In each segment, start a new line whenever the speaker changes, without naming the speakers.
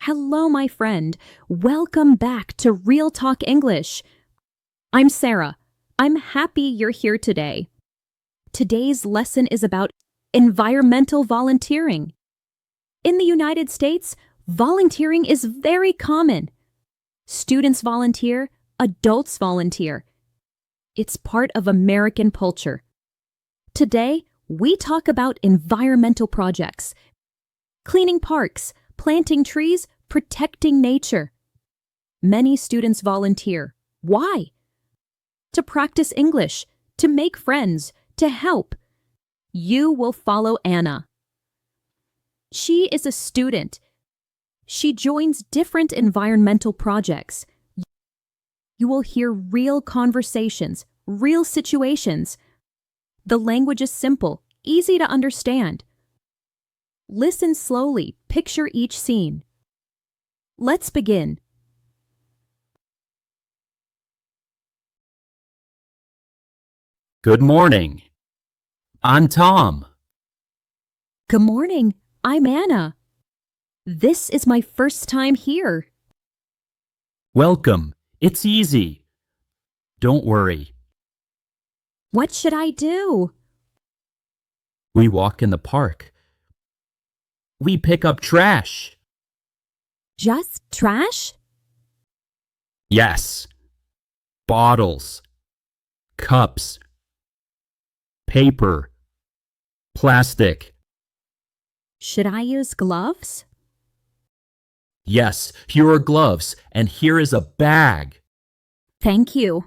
Hello, my friend. Welcome back to Real Talk English. I'm Sarah. I'm happy you're here today. Today's lesson is about environmental volunteering. In the United States, volunteering is very common. Students volunteer, adults volunteer. It's part of American culture. Today, we talk about environmental projects, cleaning parks, planting trees, protecting nature. Many students volunteer. Why? To practice English, to make friends, to help. You will follow Anna. She is a student. She joins different environmental projects. You will hear real conversations, real situations. The language is simple, easy to understand. Listen slowly, picture each scene. Let's begin.
Good morning. I'm Tom.
Good morning, I'm Anna. This is my first time here.
Welcome. It's easy. Don't worry.
What should I do?
We walk in the park. We pick up trash.
Just trash?
Yes. Bottles. Cups. Paper. Plastic.
Should I use gloves?
Yes, here are gloves, and here is a bag.
Thank you.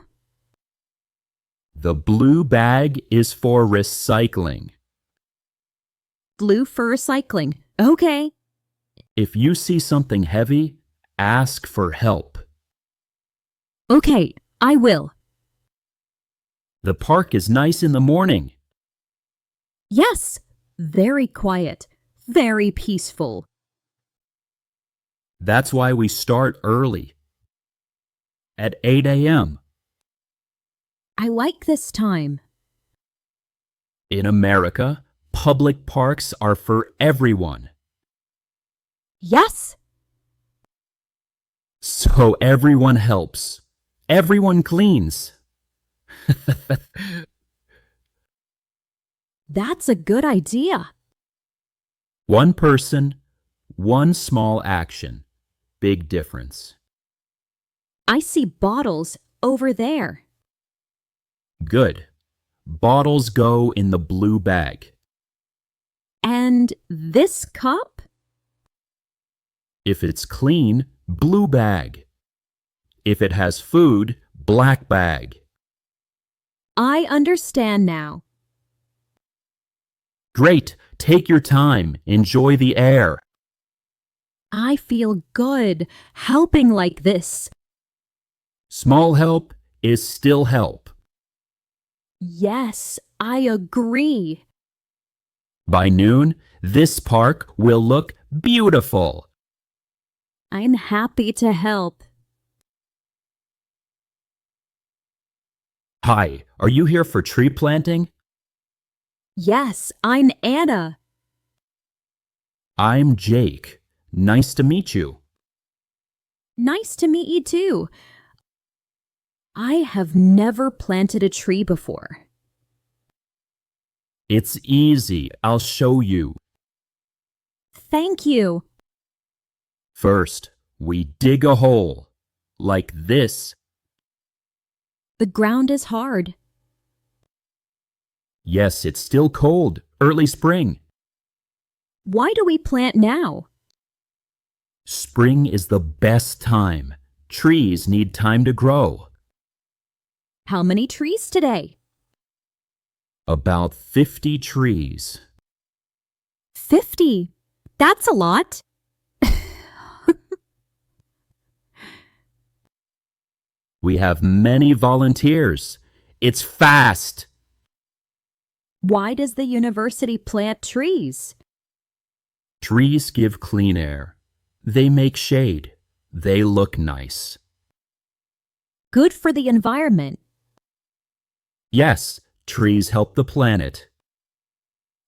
The blue bag is for recycling.
Blue for recycling. Okay.
If you see something heavy, ask for help.
Okay, I will.
The park is nice in the morning.
Yes, very quiet, very peaceful.
That's why we start early. At 8 a.m.
I like this time.
In America, public parks are for everyone.
Yes,
So everyone helps. Everyone cleans.
that's a good idea.
One person, one small action. Big difference.
I see bottles over there.
Good. Bottles go in the blue bag.
And this cup?
If it's clean, blue bag. If it has food, black bag.
I understand now.
Great. Take your time. Enjoy the air.
I feel good helping like this.
Small help is still help.
Yes, I agree.
By noon, this park will look beautiful.
I'm happy to help.
Hi, are you here for tree planting?
Yes, I'm Anna.
I'm Jake. Nice to meet you.
Nice to meet you too. I have never planted a tree before.
It's easy. I'll show you.
Thank you.
First, we dig a hole. Like this.
The ground is hard.
Yes, it's still cold. Early spring.
Why do we plant now?
Spring is the best time. Trees need time to grow.
How many trees today?
About 50 trees.
50. That's a lot.
We have many volunteers. It's fast.
Why does the university plant trees?
Trees give clean air. They make shade. They look nice.
Good for the environment.
Yes, trees help the planet.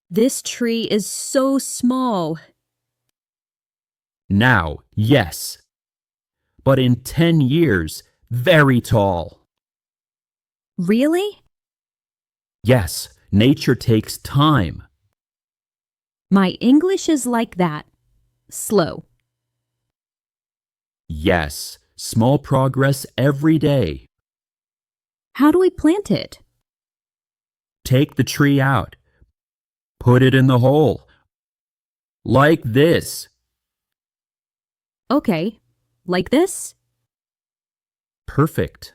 This tree is so small.
Now, yes. But in 10 years, very tall.
Really?
Yes, nature takes time.
My English is like that. Slow.
Yes, small progress every day.
How do we plant it?
Take the tree out. Put it in the hole. Like this.
Okay, like this?
Perfect.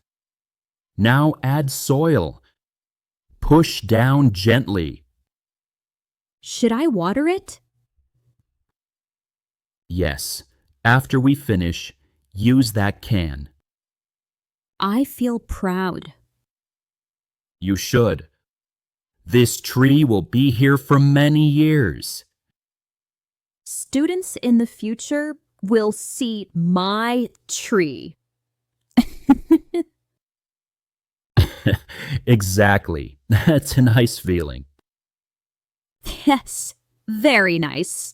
Now add soil. Push down gently.
Should I water it?
Yes, after we finish, use that can.
I feel proud.
You should. This tree will be here for many years.
Students in the future will see my tree.
Exactly. That's a nice feeling.
Yes, very nice.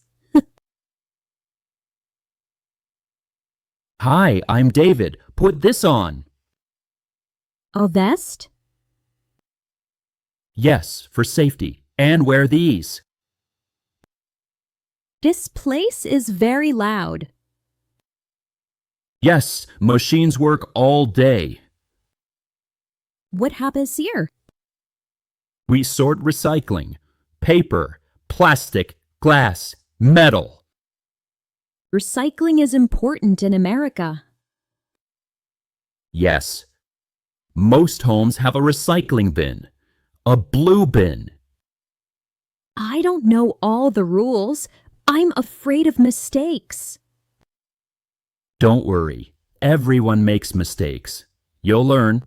Hi, I'm David. Put this on.
A vest?
Yes, for safety. And wear these.
This place is very loud.
Yes, machines work all day.
What happens here?
We sort recycling. Paper, plastic, glass, metal.
Recycling is important in America.
Yes. Most homes have a recycling bin. A blue bin.
I don't know all the rules. I'm afraid of mistakes.
Don't worry. Everyone makes mistakes. You'll learn.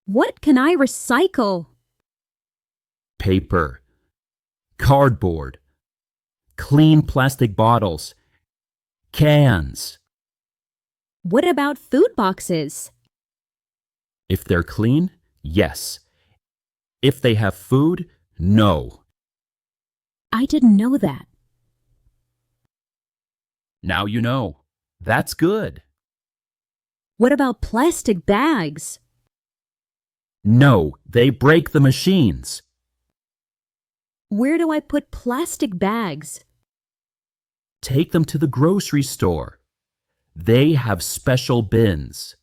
What can I recycle?
Paper. Cardboard. Clean plastic bottles. Cans.
What about food boxes?
If they're clean, yes. If they have food, no.
I didn't know that.
Now you know. That's good.
What about plastic bags?
No, they break the machines.
Where do I put plastic bags?
Take them to the grocery store. They have special bins.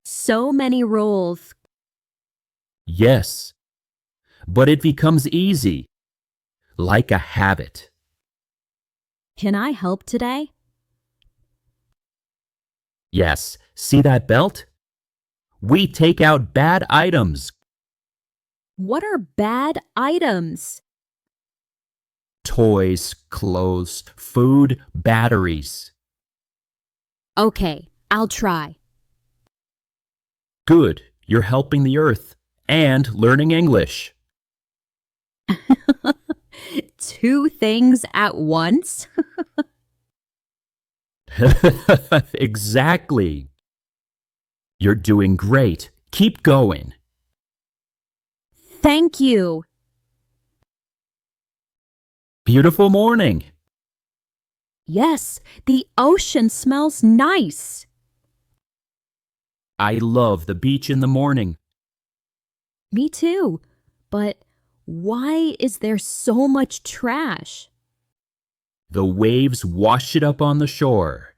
So many rules.
Yes, but it becomes easy, like a habit.
Can I help today?
Yes, see that belt? We take out bad items.
What are bad items?
Toys, clothes, food, batteries.
Okay, I'll try.
Good, you're helping the earth and learning English.
2 things at once?
Exactly. You're doing great. Keep going.
Thank you.
Beautiful morning.
Yes, the ocean smells nice.
I love the beach in the morning.
Me too. But why is there so much trash?
The waves wash it up on the shore.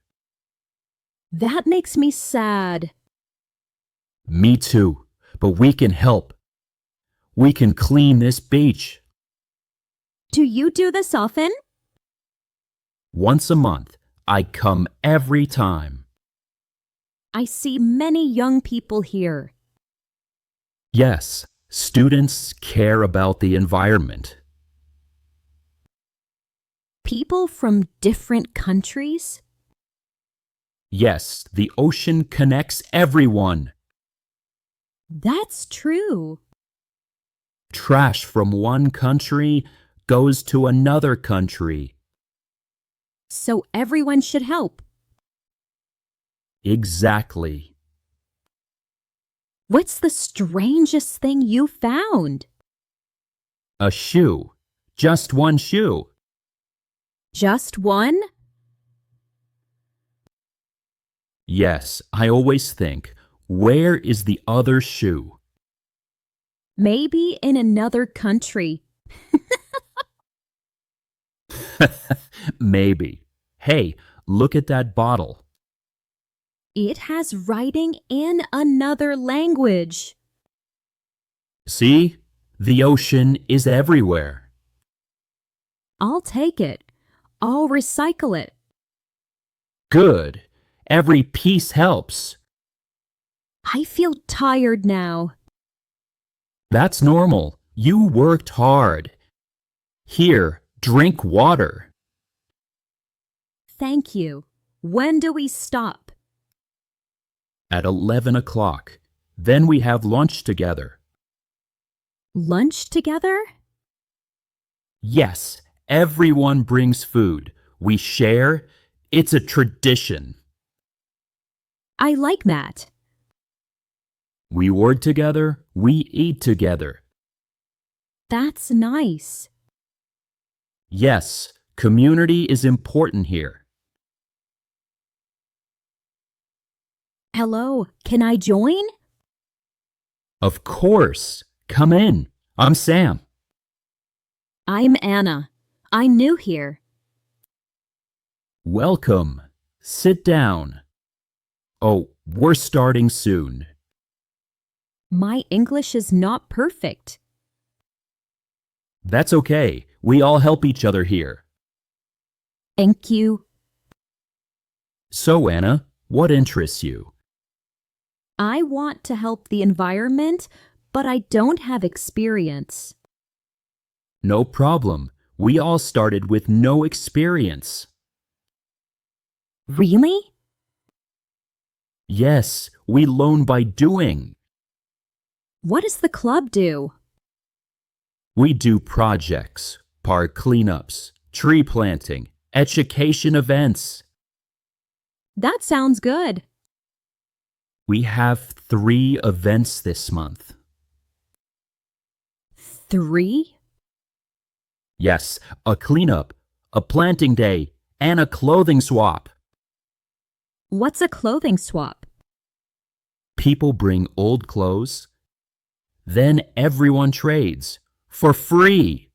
That makes me sad.
Me too, but we can help. We can clean this beach.
Do you do this often?
Once a month, I come every time.
I see many young people here.
Yes, students care about the environment.
People from different countries?
Yes, the ocean connects everyone.
That's true.
Trash from one country goes to another country.
So everyone should help.
Exactly.
What's the strangest thing you found?
A shoe. Just one shoe.
Just one?
Yes, I always think, where is the other shoe?
Maybe in another country.
Maybe. Hey, look at that bottle.
It has writing in another language.
See? The ocean is everywhere.
I'll take it. I'll recycle it.
Good. Every piece helps.
I feel tired now.
That's normal. You worked hard. Here, drink water.
Thank you. When do we stop?
At 11 o'clock. Then we have lunch together.
Lunch together?
Yes, everyone brings food. We share. It's a tradition.
I like that.
We work together. We eat together.
That's nice.
Yes, community is important here.
Hello, can I join?
Of course. Come in. I'm Sam.
I'm Anna. I'm new here.
Welcome. Sit down. Oh, we're starting soon.
My English is not perfect.
That's okay. We all help each other here.
Thank you.
So, Anna, what interests you?
I want to help the environment, but I don't have experience.
No problem. We all started with no experience.
Really?
Yes, we learn by doing.
What does the club do?
We do projects, park cleanups, tree planting, education events.
That sounds good.
We have 3 events this month.
3?
Yes, a cleanup, a planting day, and a clothing swap.
What's a clothing swap?
People bring old clothes. Then everyone trades for free.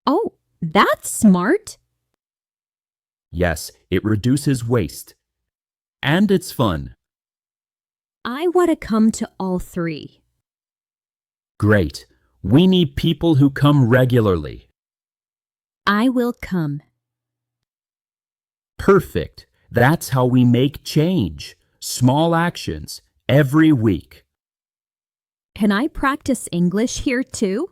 Oh, that's smart.
Yes, it reduces waste. And it's fun.
I want to come to all 3.
Great. We need people who come regularly.
I will come.
Perfect. That's how we make change. Small actions every week.
Can I practice English here too?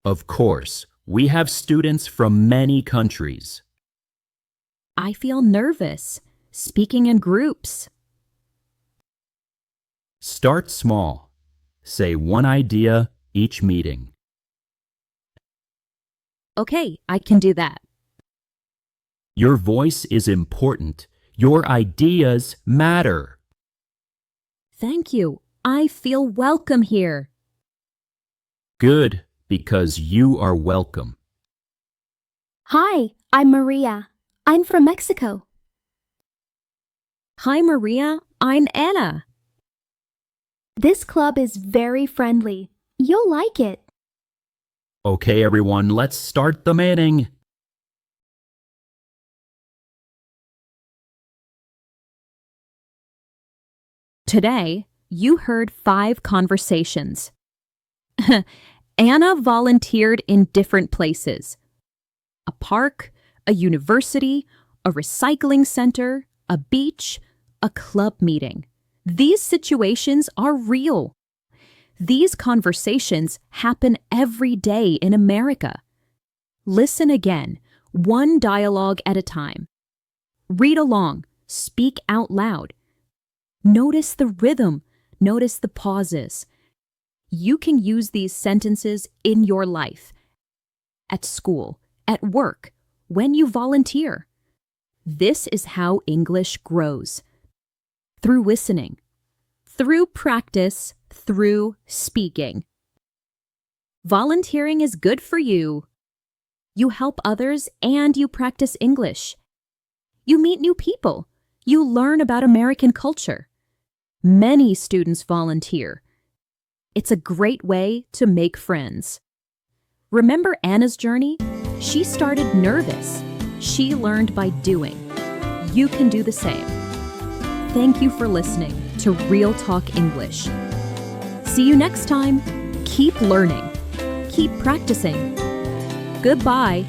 Of course, we have students from many countries.
I feel nervous speaking in groups.
Start small. Say one idea each meeting.
Okay, I can do that.
Your voice is important. Your ideas matter.
Thank you. I feel welcome here.
Good, because you are welcome.
Hi, I'm Maria. I'm from Mexico.
Hi, Maria. I'm Anna.
This club is very friendly. You'll like it.
Okay, everyone, let's start the meeting.
Today, you heard 5 conversations. Anna volunteered in different places. A park, a university, a recycling center, a beach, a club meeting. These situations are real. These conversations happen every day in America. Listen again, one dialogue at a time. Read along, speak out loud. Notice the rhythm, notice the pauses. You can use these sentences in your life, at school, at work, when you volunteer. This is how English grows. Through listening, through practice, through speaking. Volunteering is good for you. You help others and you practice English. You meet new people. You learn about American culture. Many students volunteer. It's a great way to make friends. Remember Anna's journey? She started nervous. She learned by doing. You can do the same. Thank you for listening to Real Talk English. See you next time. Keep learning. Keep practicing. Goodbye.